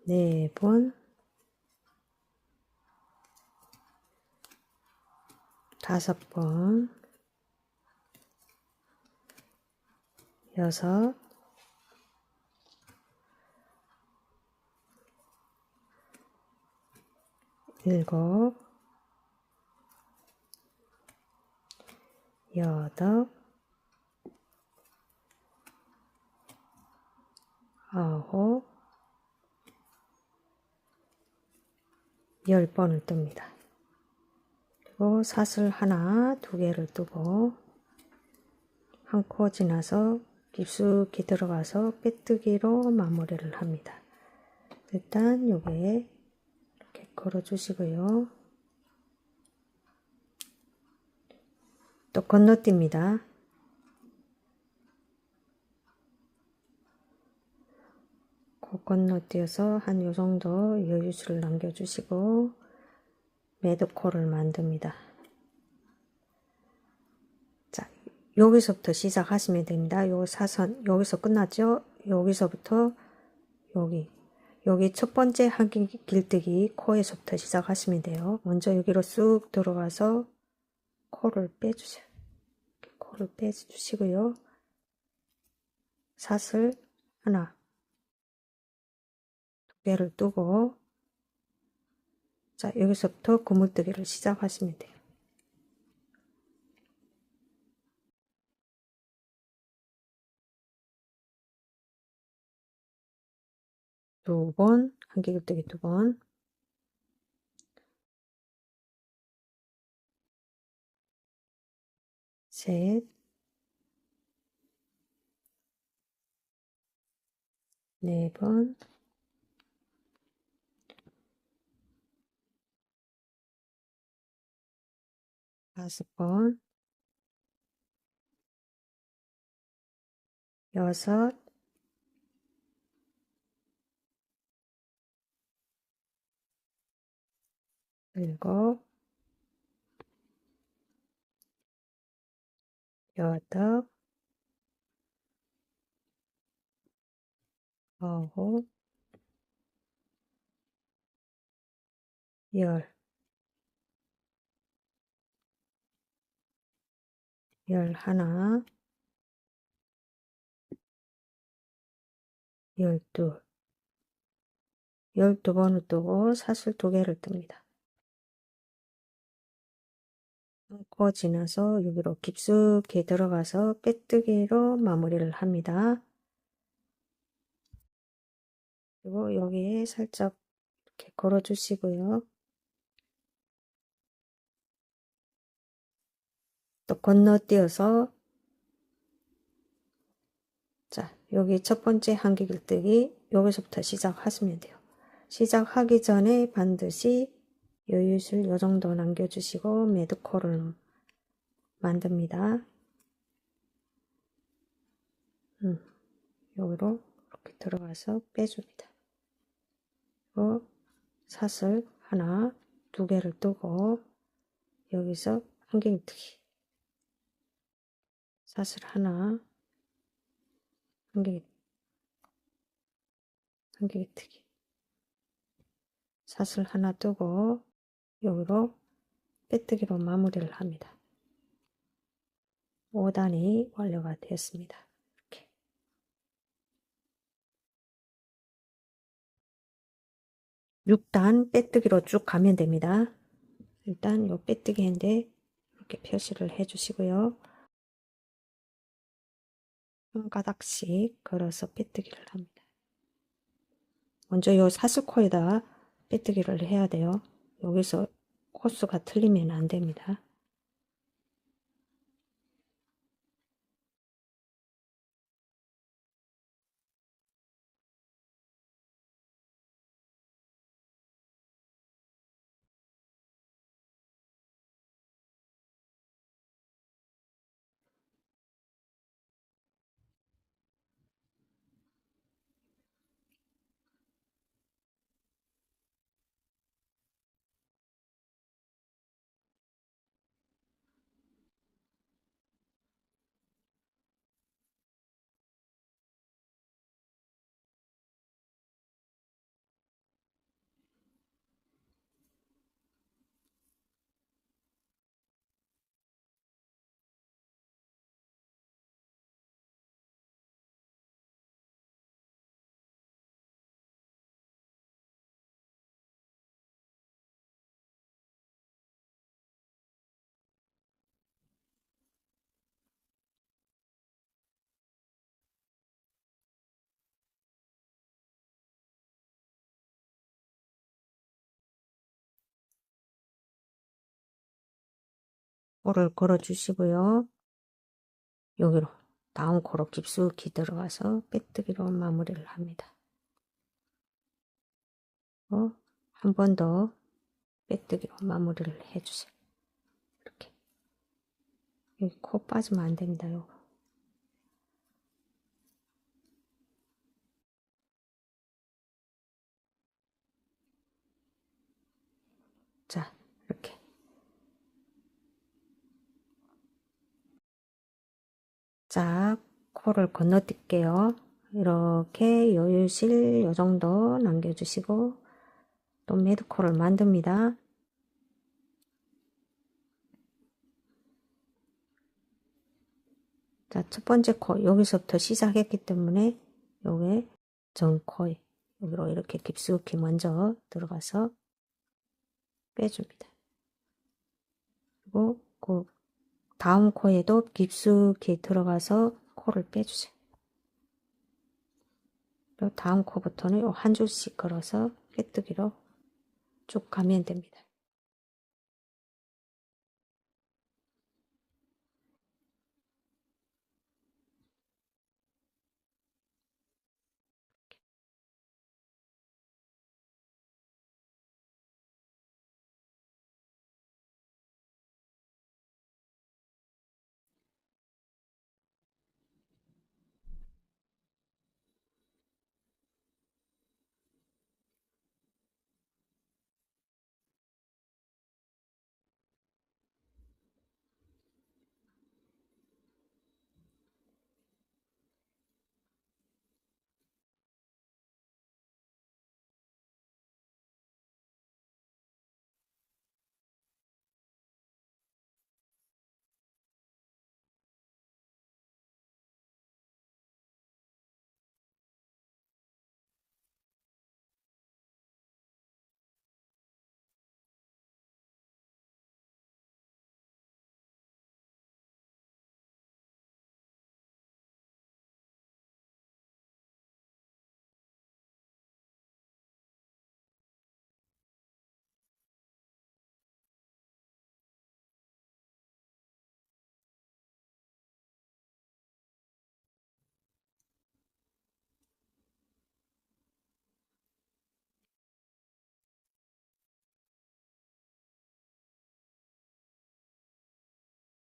네 번, 다섯 번, 여섯, 일곱, 여덟, 아홉, 10번을 뜹니다. 그리고 사슬 하나, 두 개를 뜨고 한 코 지나서 깊숙이 들어가서 빼뜨기로 마무리를 합니다. 일단 요게 이렇게 걸어 주시고요. 또 건너뜁니다. 코 건너뛰어서 한 요 정도 여유수를 남겨주시고 매듭코를 만듭니다. 자, 여기서부터 시작하시면 됩니다. 요 사선 여기서 끝났죠? 여기서부터 여기 첫 번째 한길뜨기 코에서부터 시작하시면 돼요. 먼저 여기로 쑥 들어가서 코를 빼주세요. 코를 빼주시고요. 사슬 하나, 두 개를 뜨고 자, 여기서부터 고물뜨기를 시작하시면 돼요. 두 번, 한길뜨기 두 번, 셋, 네 번, 다섯 번, 여섯, 일곱, 여덟, 아홉, 열, 열하나, 열둘, 12번을 뜨고 사슬 두 개를 뜹니다. 한 코 지나서 여기로 깊숙이 들어가서 빼뜨기로 마무리를 합니다. 그리고 여기에 살짝 이렇게 걸어 주시고요. 또 건너뛰어서 자, 여기 첫 번째 한길뜨기 여기서부터 시작하시면 돼요. 시작하기 전에 반드시 여유줄 요 정도 남겨주시고 매듭코를 만듭니다. 여기로 이렇게 들어가서 빼줍니다. 그리고 사슬 하나, 두 개를 뜨고 여기서 한길뜨기, 사슬 하나, 한길뜨기, 사슬 하나 뜨고 여기로 빼뜨기로 마무리를 합니다. 5단이 완료가 되었습니다. 이렇게. 6단 빼뜨기로 쭉 가면 됩니다. 일단 요 빼뜨기 했는데 이렇게 표시를 해 주시고요. 한 가닥씩 걸어서 빼뜨기를 합니다. 먼저 요 사슬코에다 빼뜨기를 해야 돼요. 여기서 코스가 틀리면 안 됩니다. 코를 걸어 주시고요. 여기로 다음 코로 깊숙이 들어가서 빼뜨기로 마무리를 합니다. 한 번 더 빼뜨기로 마무리를 해주세요. 이렇게 여기 코 빠지면 안 됩니다. 요거. 자, 이렇게 자, 코를 건너뛸게요. 이렇게 여유실 요 정도 남겨주시고 또 매드코를 만듭니다. 자, 첫 번째 코 여기서부터 시작했기 때문에 요게 전코에 여기로 이렇게 깊숙이 먼저 들어가서 빼줍니다. 그리고 그 다음 코에도 깊숙이 들어가서 코를 빼주세요. 그리고 다음 코부터는 한 줄씩 걸어서 빼뜨기로 쭉 가면 됩니다.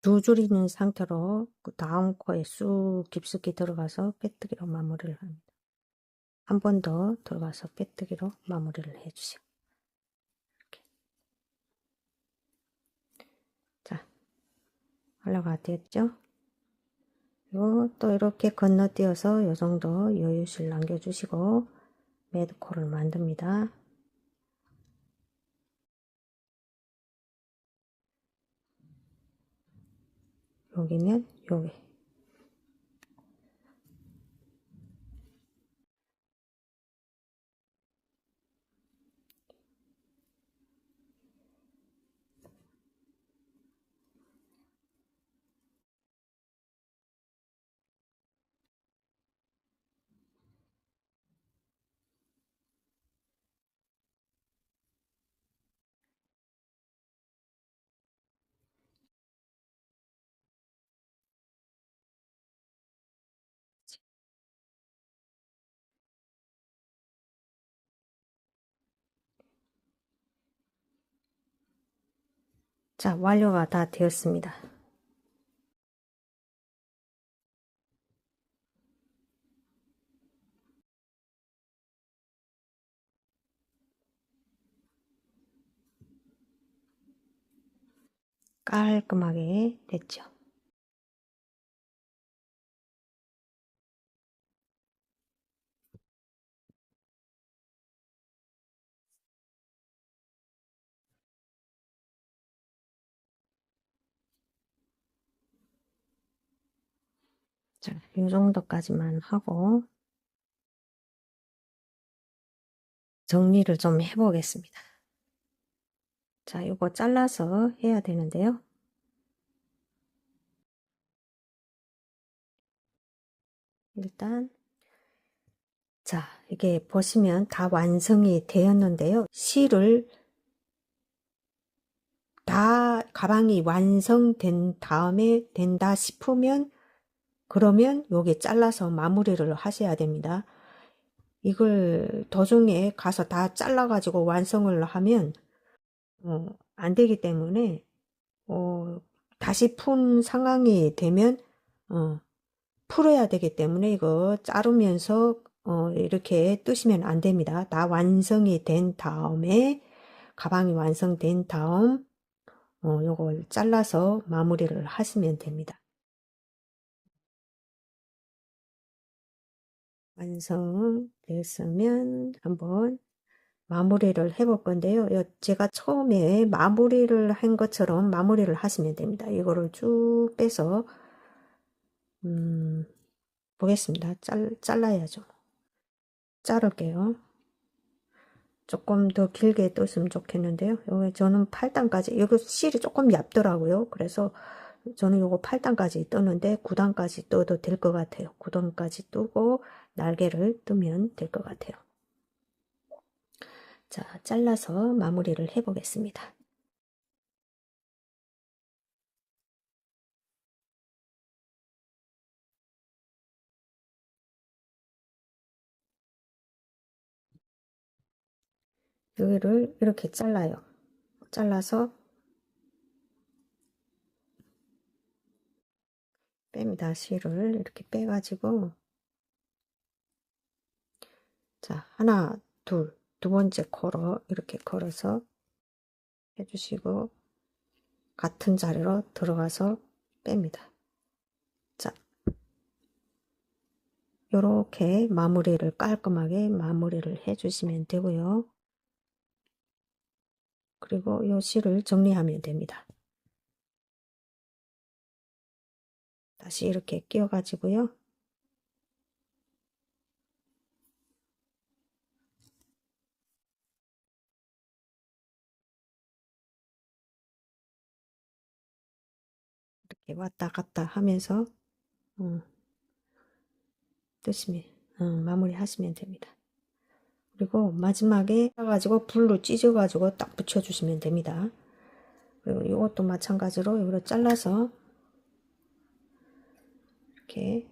두 줄 있는 상태로 그 다음 코에 쑥 깊숙이 들어가서 빼뜨기로 마무리를 합니다. 한 번 더 들어가서 빼뜨기로 마무리를 해주세요. 이렇게. 자, 올라가 됐죠? 그리고 또 이렇게 건너뛰어서 이 정도 여유실 남겨주시고 매드코를 만듭니다. 여기면 여기 자, 완료가 다 되었습니다. 깔끔하게 됐죠. 자, 이 정도까지만 하고 정리를 좀 해보겠습니다. 자, 이거 잘라서 해야 되는데요. 일단 자, 이게 보시면 다 완성이 되었는데요. 실을 다 가방이 완성된 다음에 된다 싶으면 그러면 여기 잘라서 마무리를 하셔야 됩니다. 이걸 도중에 가서 다 잘라가지고 완성을 하면 안 되기 때문에 다시 푼 상황이 되면 풀어야 되기 때문에 이거 자르면서 이렇게 뜨시면 안 됩니다. 다 완성이 된 다음에 가방이 완성된 다음 요걸 잘라서 마무리를 하시면 됩니다. 완성됐으면 한번 마무리를 해볼 건데요. 제가 처음에 마무리를 한 것처럼 마무리를 하시면 됩니다. 이거를 쭉 빼서 보겠습니다. 잘라야죠. 자를게요. 조금 더 길게 떴으면 좋겠는데요. 여기 저는 8단까지, 여기 실이 조금 얇더라고요. 그래서 저는 요거 8단까지 떴는데 9단까지 떠도 될 것 같아요. 9단까지 뜨고 날개를 뜨면 될 것 같아요. 자, 잘라서 마무리를 해 보겠습니다. 여기를 이렇게 잘라요. 잘라서 뺍니다. 실을 이렇게 빼가지고 자, 하나, 둘, 두 번째 코로 이렇게 걸어서 해주시고 같은 자리로 들어가서 뺍니다. 자, 요렇게 마무리를 깔끔하게 마무리를 해주시면 되고요. 그리고 요 실을 정리하면 됩니다. 다시 이렇게 끼워 가지고요. 이렇게 왔다 갔다 하면서 뜨시면 마무리 하시면 됩니다. 그리고 마지막에 가지고 불로 찢어 가지고 딱 붙여 주시면 됩니다. 그리고 이것도 마찬가지로 이걸 잘라서 이렇게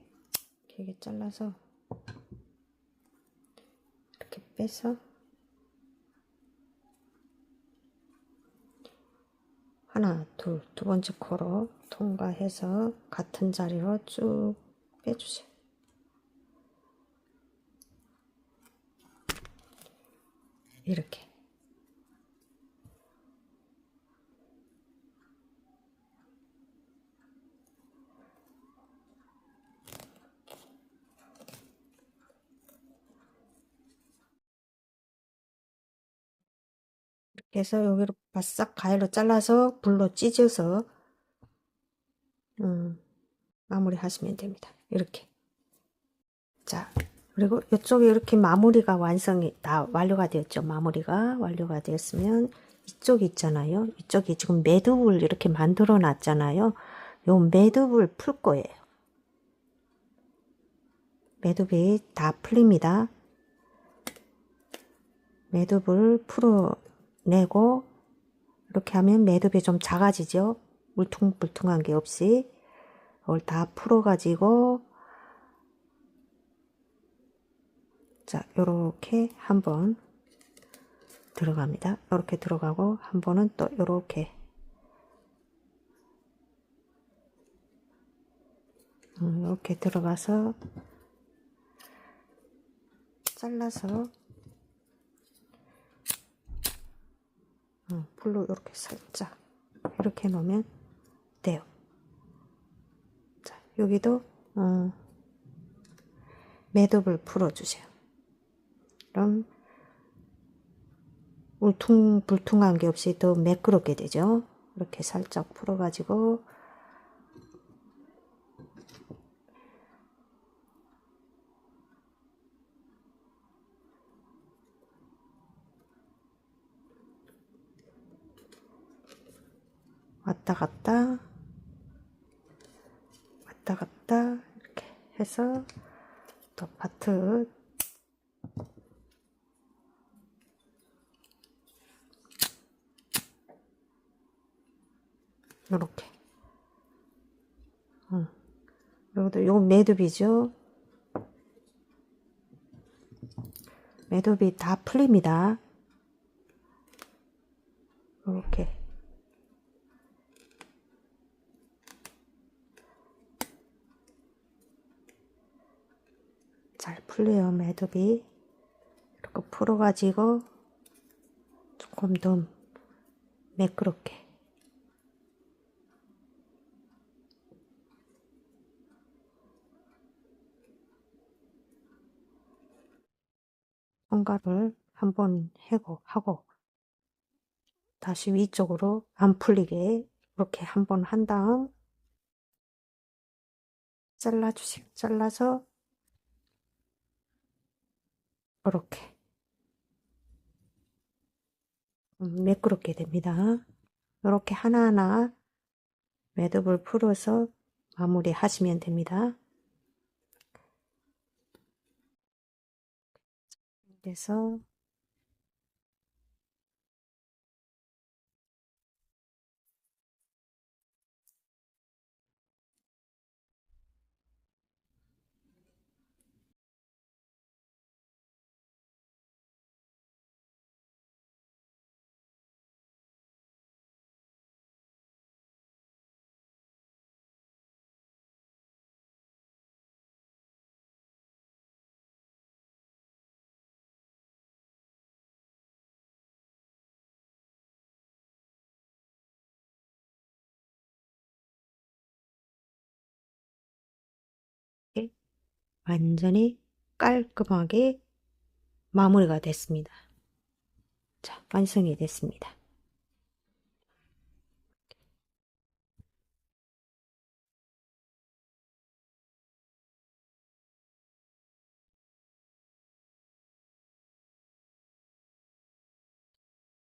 길게 잘라서 이렇게 빼서 하나, 둘, 두 번째 코로 통과해서 같은 자리로 쭉 빼주세요. 이렇게. 이렇게 해서 여기로 바싹 가위로 잘라서 불로 찢어서 마무리 하시면 됩니다. 이렇게. 자, 그리고 이쪽에 이렇게 마무리가 완료가 되었죠. 마무리가 완료가 되었으면 이쪽 있잖아요. 이쪽이 지금 매듭을 이렇게 만들어 놨잖아요. 요 매듭을 풀 거예요. 매듭이 다 풀립니다. 매듭을 풀어내고 이렇게 하면 매듭이 좀 작아지죠. 울퉁불퉁한 게 없이 이걸 다 풀어가지고 자, 요렇게 한번 들어갑니다. 이렇게 들어가고 한 번은 또 요렇게 이렇게 들어가서 잘라서 불로 이렇게 살짝 이렇게 놓으면 돼요. 자, 여기도 매듭을 풀어주세요. 그럼 울퉁불퉁한 게 없이 더 매끄럽게 되죠. 이렇게 살짝 풀어가지고 왔다 갔다 이렇게 해서 또 바트 이렇게 여기도 요 매듭이죠. 매듭이 다 풀립니다. 이렇게 잘 풀려요. 매듭이 이렇게 풀어가지고 조금 더 매끄럽게 손가락을 한번 하고 다시 위쪽으로 안 풀리게 이렇게 한번 한 다음 잘라주세요. 잘라서 이렇게 매끄럽게 됩니다. 이렇게 하나하나 매듭을 풀어서 마무리 하시면 됩니다. 그래서 이렇게 완전히 깔끔하게 마무리가 됐습니다. 자, 완성이 됐습니다.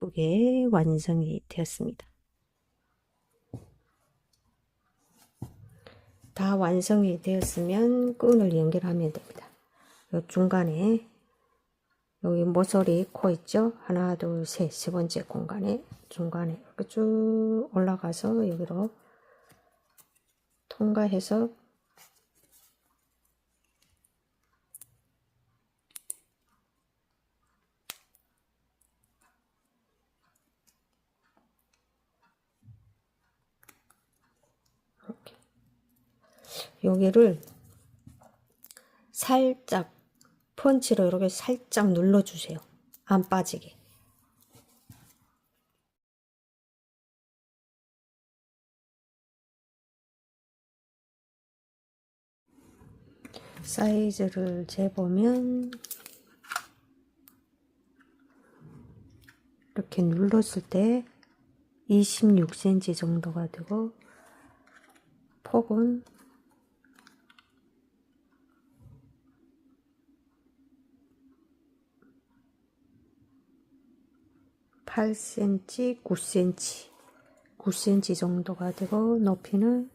예쁘게 완성이 되었습니다. 다 완성이 되었으면 끈을 연결하면 됩니다. 요 중간에 여기 모서리 코 있죠? 하나, 둘, 셋, 세 번째 공간에 중간에 이렇게 쭉 올라가서 여기로 통과해서 이렇게 여기를 살짝 펀치로 이렇게 살짝 눌러주세요. 안 빠지게. 사이즈를 재보면 이렇게 눌렀을 때 26cm 정도가 되고 폭은 8cm, 9cm 정도가 되고 높이는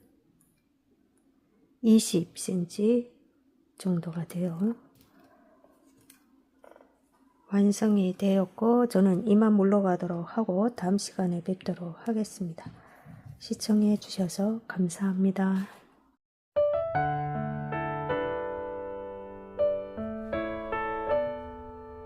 20cm 정도가 돼요. 완성이 되었고 저는 이만 물러가도록 하고 다음 시간에 뵙도록 하겠습니다. 시청해 주셔서 감사합니다.